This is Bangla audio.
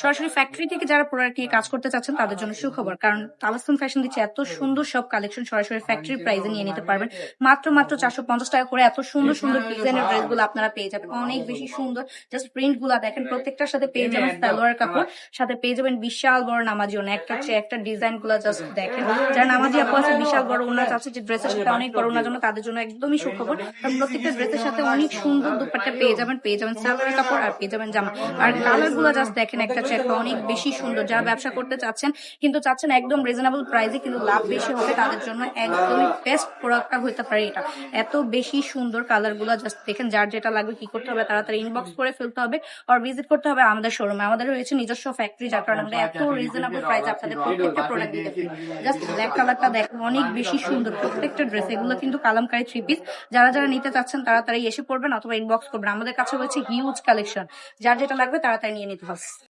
সরাসরি ফ্যাক্টরি থেকে যারা প্রোডাক্ট নিয়ে কাজ করতে চাচ্ছেন তাদের জন্য সুখবর, কারণ তাবাসসুম ফ্যাশন দিচ্ছে এত সুন্দর সব কালেকশন সরাসরি ফ্যাক্টরি প্রাইসে নিয়ে নিতে পারবেন। মাত্র 450 টাকা করে এত সুন্দর সুন্দর ডিজাইনের ড্রেসগুলো আপনারা পেয়ে যাবেন, অনেক বেশি সুন্দর। জাস্ট প্রিন্ট গুলা দেখেন, প্রত্যেকটার সাথে পেয়ে যাবেন সালোয়ার কাপড়, সাথে পেয়ে যাবেন বিশাল বড় নামাজি ওনা, একটা হচ্ছে একটা ডিজাইন গুলা জাস্ট দেখেন। যারা নামাজি আপু আছে বিশাল বড় ওনা চাচ্ছে যে ড্রেসের সাথে অনেক বড় ওনার জন্য, তাদের জন্য একদমই সুখবর, কারণ প্রত্যেকটা ড্রেসের সাথে অনেক সুন্দর দুপাট্টা পেয়ে যাবেন সালোয়ার কাপড় আর পেয়ে যাবেন জামা। আর কালার গুলো জাস্ট দেখেন, একটা হচ্ছে একটা অনেক বেশি সুন্দর। যারা ব্যবসা করতে চাচ্ছেন কিন্তু চাচ্ছেন একদম রিজনেবল প্রাইসে কিন্তু লাভ বেশি হবে, তাদের জন্য একদমই বেস্ট প্রোডাক্টটা হতে পারে এটা। এত বেশি সুন্দর কালার গুলো জাস্ট দেখেন। যার যেটা লাগবে কি করতে হবে, তাড়াতাড়ি ইনবক্স করে ফেলতে হবে আর ভিজিট করতে হবে আমাদের শোরুমে। আমাদের রয়েছে নিজস্ব ফ্যাক্টরি, যার কারণে আমরা এত রিজনেবল প্রাইসে আপনাদের প্রত্যেকটা প্রোডাক্ট দিতে পারি। জাস্ট ব্ল্যাক কালারটা দেখেন, অনেক বেশি সুন্দর প্রত্যেকটা ড্রেস। এগুলো কিন্তু কালামকারী 3 পিস। যারা যারা নিতে চাচ্ছেন তাড়াতাড়ি এসে পড়বেন অথবা ইনবক্স করবেন। আমাদের কাছে রয়েছে হিউজ কালেকশন, যার যেটা লাগবে তাড়াতাড়ি নিয়ে নিতে হবে।